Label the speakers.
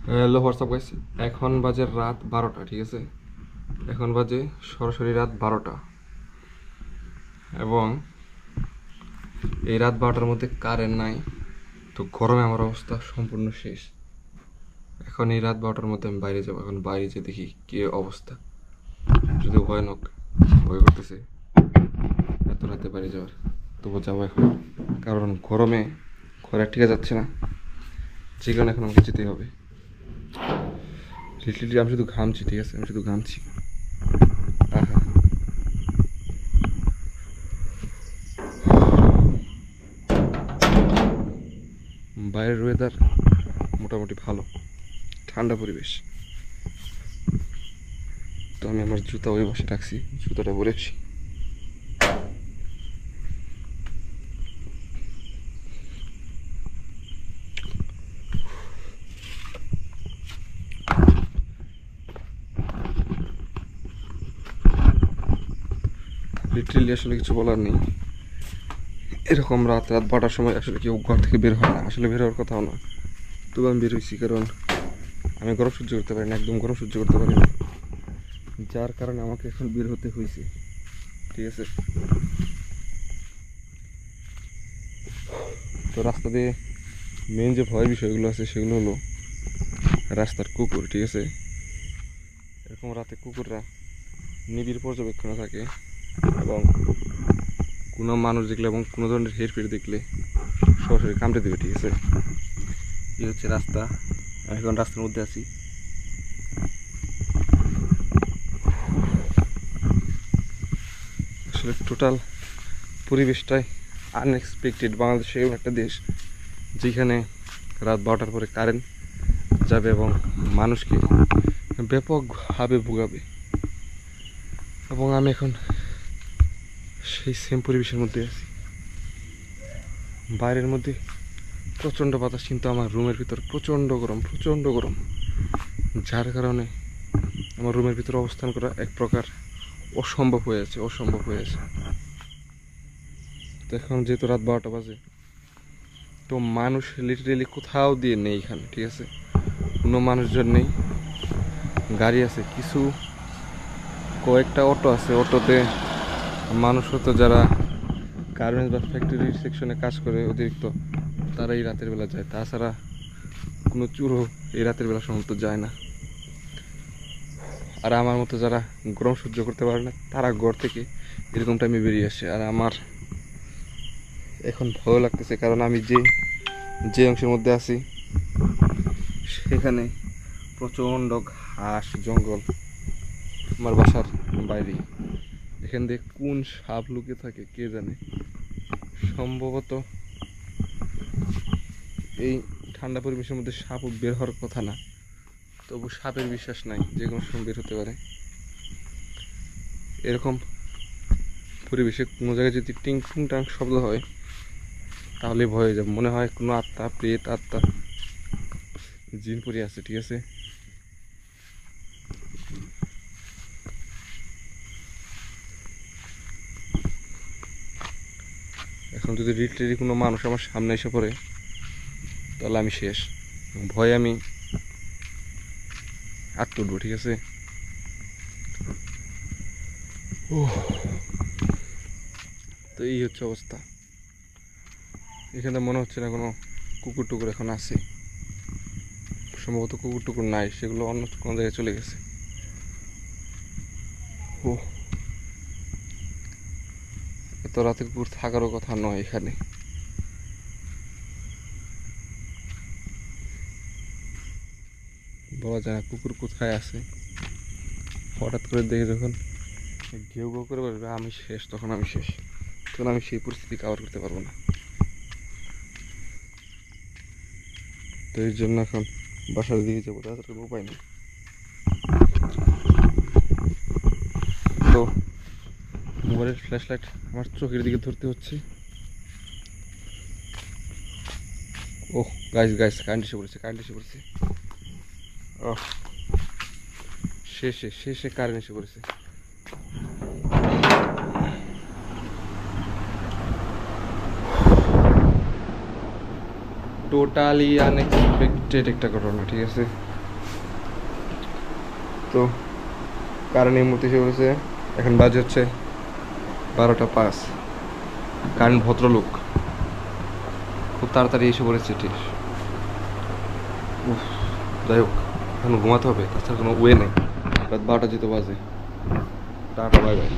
Speaker 1: Hello WhatsApp guys. এখন বাজে রাত 12টা, ঠিক আছে? এখন বাজে সরাসরি রাত 12টা, এবং এই রাত 12টার মধ্যে কারেন্ট নাই। তো গরমে আমার অবস্থা সম্পূর্ণ শেষ। এখন এই রাত 12টার মধ্যে আমি বাইরে যাবো। এখন বাইরে যেয়ে দেখি কি অবস্থা। যদি ভয়ানক ভয় করতেছে এত রাতে বাইরে যাওয়ার, তবু যাবো এখন, কারণ গরমে ঘরে টিকে যাচ্ছে না, যে কারণে এখন আমাকে যেতেই হবে। লিটারেলি আমি শুধু ঘামছি, ঠিক আছে? আমি শুধু ঘামছি। আহা, বাইরের ওয়েদার মোটামুটি ভালো, ঠান্ডা পরিবেশ। তো আমি আমার জুতা ওই বসে রাখছি, জুতাটা পরেছি। লিটারেলি আসলে কিছু বলার নেই। এরকম রাত 12টার সময় আসলে কেউ ঘর থেকে বের হয় না, আসলে বের হওয়ার কথাও না। তবু আমি বের হয়েছি, কারণ আমি গরম সহ্য করতে পারি না, একদম গরম সহ্য করতে পারি না, যার কারণে আমাকে এখন বের হতে হয়েছে, ঠিক আছে? তো রাস্তা দিয়ে মেন যে ভয়ের বিষয়গুলো আছে সেগুলো হলো রাস্তার কুকুর, ঠিক আছে? এরকম রাতে কুকুররা নিবিড় পর্যবেক্ষণে থাকে, এবং কোনো মানুষ দেখলে এবং কোনো ধরনের হেরফের দেখলে সরাসরি কামড়ে দেবে, ঠিক আছে? এই হচ্ছে রাস্তা। আমি এখন রাস্তার মধ্যে আছি। আসলে টোটাল পরিবেশটাই আনএক্সপেক্টেড। বাংলাদেশ এমন একটা দেশ যেখানে রাত 12টার পরে কারেন্ট যাবে এবং মানুষকে ব্যাপকভাবে ভোগাবে, এবং আমি এখন সেই সেম পরিবেশের মধ্যে আছি। বাইরের মধ্যে প্রচণ্ড বাতাস, কিন্তু আমার রুমের ভিতর প্রচণ্ড গরম, প্রচণ্ড গরম, যার কারণে আমার রুমের ভিতরে অবস্থান করা এক প্রকার অসম্ভব হয়ে আছে, অসম্ভব হয়ে আছে। তো এখন যেহেতু রাত 12টা বাজে, তো মানুষ লিটারেলি কোথাও দিয়ে নেই এখানে, ঠিক আছে? কোনো মানুষজন নেই। গাড়ি আছে কিছু, কয়েকটা অটো আছে, অটোতে মানুষ হতো যারা গার্মেন্টস বা ফ্যাক্টরি সেকশনে কাজ করে অতিরিক্ত, তারা এই রাতের বেলা যায়। তাছাড়া কোনো চুরও এই রাতের বেলা সম্ভবত যায় না। আর আমার মতো যারা গরম সহ্য করতে পারে না, তারা ঘর থেকে এরকম টাইমে বেরিয়ে আসে। আর আমার এখন ভয় লাগতেছে, কারণ আমি যে অংশের মধ্যে আছি সেখানে প্রচণ্ড ঘাস জঙ্গল, আমার বাসার বাইরে। এখান দিয়ে কোন সাপ লুকিয়ে থাকে কে জানে। সম্ভবত এই ঠান্ডা পরিবেশের মধ্যে সাপও বের হওয়ার কথা না, তবু সাপের বিশ্বাস নাই, যে কোনো সময় বের হতে পারে। এরকম পরিবেশে কোনো জায়গায় যদি টিং টুং টাং শব্দ হয় তাহলে ভয় হয়ে যাবে, মনে হয় কোনো আত্মা, প্রেত আত্মা, জিন পরি আছে, ঠিক আছে? এখন যদি লিটারেলি কোনো মানুষ আমার সামনে এসে পড়ে তাহলে আমি শেষ। ভয়ে আমি আটকে উঠবো, ঠিক আছে? তো এই হচ্ছে অবস্থা। এখানে মনে হচ্ছে না কোনো কুকুর টুকুর এখন আছে, সম্ভবত কুকুর টুকুর নাই, সেগুলো অন্য কোনো জায়গায় চলে গেছে। ও, এত রাতে কুকুর থাকারও কথা নয় এখানে। বলা যায় না কুকুর কোথায় আছে। হঠাৎ করে দেখে যখন ঘেউ ঘেউ করে বলবে আমি শেষ, তখন আমি শেষ, তখন আমি সেই পরিস্থিতি কাভার করতে পারবো না। তো এর জন্য এখন বাসার দিকে যাবো, তাছাড়া কোনো উপায় নেই। তো মোবাইলের ফ্ল্যাশ লাইট আমার চোখের দিকে ধরতে হচ্ছে। ওহ গাইস গাইস, কারেন্ট এসে পড়েছে, কারেন্ট এসে পড়েছে। ও, শেষে শেষে কারেন্ট এসে পড়েছে। টোটালি আনএক্সপেক্টেড একটা ঘটনা, ঠিক আছে? তো কারেন্ট এই মুহূর্তে এসে পড়েছে, এখন বাজে হচ্ছে 12টা 5। কারেন্ট ভদ্রলোক, খুব তাড়াতাড়ি এসে পড়েছে ঠিক। যাই হোক, এখন ঘুমাতে হবে, তাছাড়া কোনো ওয়ে নেই। রাত 12টা যেতে বাজে। Tata, bye bye.